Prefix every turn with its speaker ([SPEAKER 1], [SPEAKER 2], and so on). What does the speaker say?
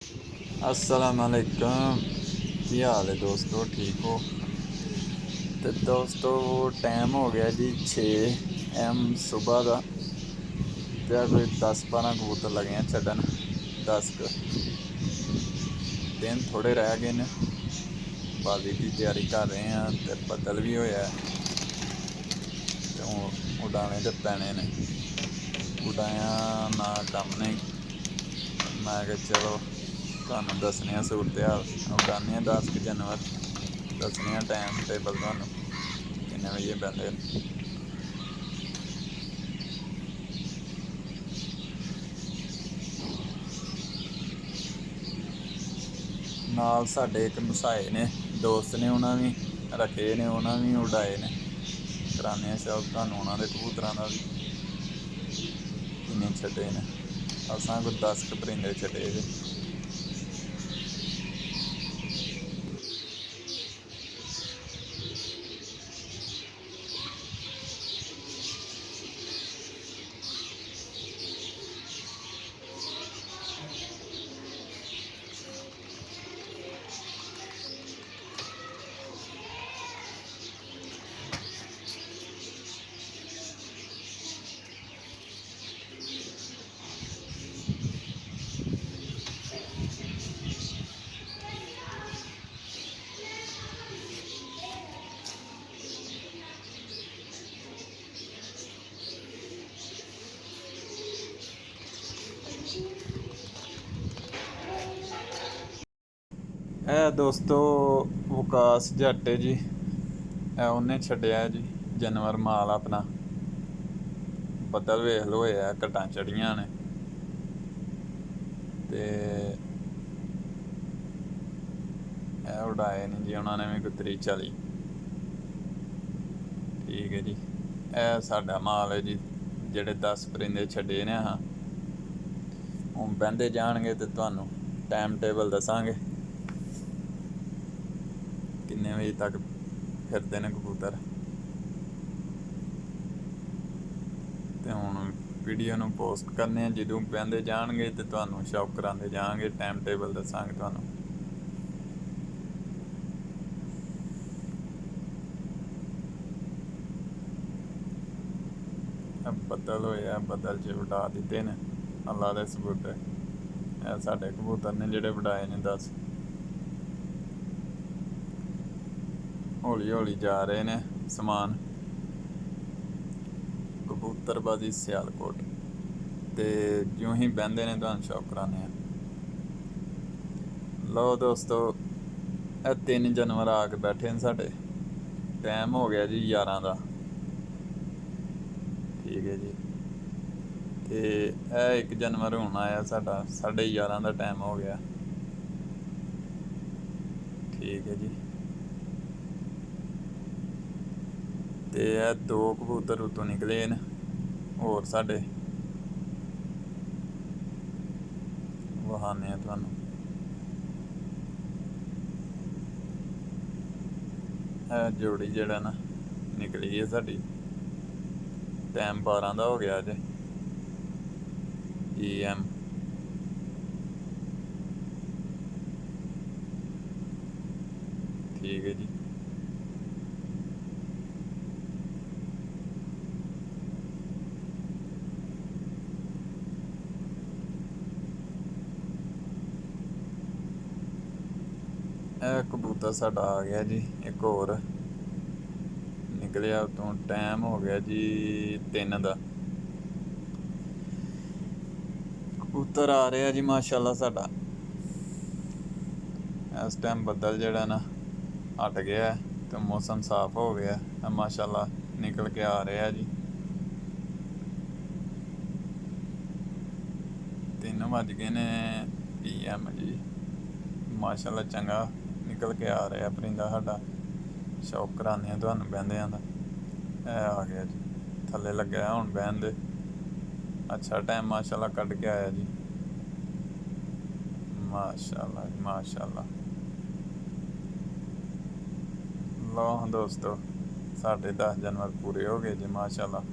[SPEAKER 1] अस्सलामुअलैकुम। की हाल है दोस्तों, ठीक हो? तो दोस्तों टाइम हो गया जी 6 AM सुबह का। तो कोई 10-12 कबूतर लगे हैं छड्डन, 10 दिन थोड़े रह गए ने। बाजी की तैयारी कर रहे हैं तो बदल भी होया तो उड़ाने तो पैने ने। उड़ाया ना कम नहीं, मैं कि चलो तुहानू दसने सूरत हाल। उड़ाने 10 जनवरी, दसने टाइम टेबल तुहानू किन्ने बजे बहते हैं। ਨਾਲ ਸਾਡੇ ਇੱਕ ਮਸਾਏ ਨੇ ਦੋਸਤ ਨੇ, ਉਹਨਾਂ ਵੀ ਰੱਖੇ ਨੇ, ਉਹਨਾਂ ਵੀ ਉਡਾਏ ਨੇ। ਕਰਾਨੇ ਸ਼ੌਕ ਤੁਹਾਨੂੰ ਉਹਨਾਂ ਦੇ ਕਬੂਤਰਾਂ ਦਾ ਵੀ, ਕਿੰਨੇ ਛੱਡੇ ਨੇ। ਅਸਾਂ ਕੋਈ 10 ਪਰਿੰਦੇ ਛੱਡੇ ਜੇ। ਇਹ ਦੋਸਤੋ ਵਿਕਾਸ ਜੱਟ ਜੀ, ਇਹ ਉਹਨੇ ਛੱਡਿਆ ਜੀ ਜਾਨਵਰ ਮਾਲ ਆਪਣਾ। ਬੱਦਲ ਵੇਖ ਲੋ ਹੋਇਆ, ਘਟਾਂ ਚੜੀਆਂ ਨੇ ਤੇ ਇਹ ਉਡਾਏ ਨੇ ਜੀ ਉਹਨਾਂ ਨੇ ਵੀ ਕੋਈ 30-40। ਠੀਕ ਹੈ ਜੀ, ਇਹ ਸਾਡਾ ਮਾਲ ਹੈ ਜੀ। ਜਿਹੜੇ 10 ਪਰਿੰਦੇ ਛੱਡੇ ਨੇ ਹਾਂ, ਹੁਣ ਬਹਿੰਦੇ ਜਾਣਗੇ ਤੇ ਤੁਹਾਨੂੰ ਟਾਈਮ ਟੇਬਲ ਦੱਸਾਂਗੇ ਕਿੰਨੇ ਵਜੇ ਤੱਕ ਫਿਰਦੇ ਨੇ ਕਬੂਤਰ। ਤੇ ਹੁਣ ਵੀਡੀਓ ਨੂੰ ਪੋਸਟ ਕਰਨੇ ਆ, ਜਦੋਂ ਬਹਿੰਦੇ ਜਾਣਗੇ ਤੇ ਤੁਹਾਨੂੰ ਸ਼ੌਕ ਕਰਾਉਂਦੇ ਜਾਵਾਂਗੇ, ਟਾਈਮ ਟੇਬਲ ਦੱਸਾਂਗੇ ਤੁਹਾਨੂੰ। ਬੱਦਲ ਹੋਇਆ, ਬੱਦਲ 'ਚ ਉਡਾ ਦਿੱਤੇ ਨੇ ਅੱਲਾ ਦੇ ਸਬੂਤ। ਇਹ ਸਾਡੇ ਕਬੂਤਰ ਨੇ ਜਿਹੜੇ ਉਡਾਏ ਨੇ 10। ਹੌਲੀ ਹੌਲੀ ਜਾ ਰਹੇ ਨੇ ਸਮਾਨ। ਕਬੂਤਰ ਬਾਜ਼ੀ ਸਿਆਲਕੋਟ ਤੇ ਜਿਉਂ ਹੀ ਬਹਿੰਦੇ ਨੇ ਤੁਹਾਨੂੰ ਸ਼ੌਕ ਕਰਾਉਂਦੇ ਆ। ਲਓ ਦੋਸਤੋ, ਇਹ 3 ਜਾਨਵਰ ਆ ਕੇ ਬੈਠੇ ਨੇ ਸਾਡੇ। ਟਾਈਮ ਹੋ ਗਿਆ ਜੀ 11 ਦਾ। ਠੀਕ ਹੈ ਜੀ, ਤੇ ਇਹ ਇੱਕ ਜਾਨਵਰ ਹੁਣ ਆਇਆ ਸਾਡਾ 11:30 ਦਾ ਟਾਈਮ ਹੋ ਗਿਆ। ਠੀਕ ਹੈ ਜੀ, ਤੇ ਇਹ 2 ਕਬੂਤਰ ਉੱਤੋਂ ਨਿਕਲੇ ਨੇ ਹੋਰ ਸਾਡੇ, ਵਹਾਨੇ ਆ ਤੁਹਾਨੂੰ। ਇਹ ਜੋੜੀ ਜਿਹੜਾ ਨਾ ਨਿਕਲੀ ਹੈ ਸਾਡੀ। ਟਾਈਮ 12 ਦਾ ਹੋ ਗਿਆ ਅੱਜ AM। ਠੀਕ ਹੈ ਜੀ, ਇਹ ਕਬੂਤਰ ਸਾਡਾ ਆ ਗਿਆ ਜੀ ਇੱਕ ਹੋਰ ਨਿਕਲਿਆ ਉਤੋਂ। ਟਾਈਮ ਹੋ ਗਿਆ ਜੀ 3 ਦਾ। ਕਬੂਤਰ ਆ ਰਿਹਾ ਜੀ ਮਾਸ਼ਾਅੱਲਾ ਸਾਡਾ। ਇਸ ਟਾਈਮ ਬੱਦਲ ਜਿਹੜਾ ਨਾ ਹਟ ਗਿਆ ਤੇ ਮੌਸਮ ਸਾਫ਼ ਹੋ ਗਿਆ, ਮਾਸ਼ਾਅੱਲਾ ਨਿਕਲ ਕੇ ਆ ਰਿਹਾ ਜੀ। 3 ਵੱਜ ਗਏ ਨੇ PM ਜੀ। ਮਾਸ਼ਾਅੱਲਾ ਚੰਗਾ ਨਿਕਲ ਕੇ ਆ ਰਿਹਾ ਪਰਿੰਦਾ ਸਾਡਾ। ਸ਼ੌਕ ਕਰਾਉਂਦੇ ਆ ਤੁਹਾਨੂੰ ਬਹਿੰਦਿਆਂ ਦਾ। ਇਹ ਆ ਗਿਆ ਜੀ, ਥੱਲੇ ਲੱਗਿਆ ਹੁਣ ਬਹਿਣ ਦੇ। ਅੱਛਾ ਟਾਈਮ ਮਾਸ਼ਾਅੱਲਾ ਕੱਢ ਕੇ ਆਇਆ ਜੀ, ਮਾਸ਼ਾਅੱਲਾ ਮਾਸ਼ਾਅੱਲਾ। ਲਓ ਦੋਸਤੋ, ਸਾਡੇ 10 ਜਾਨਵਰ ਪੂਰੇ ਹੋ ਗਏ ਜੀ ਮਾਸ਼ਾਅੱਲਾ।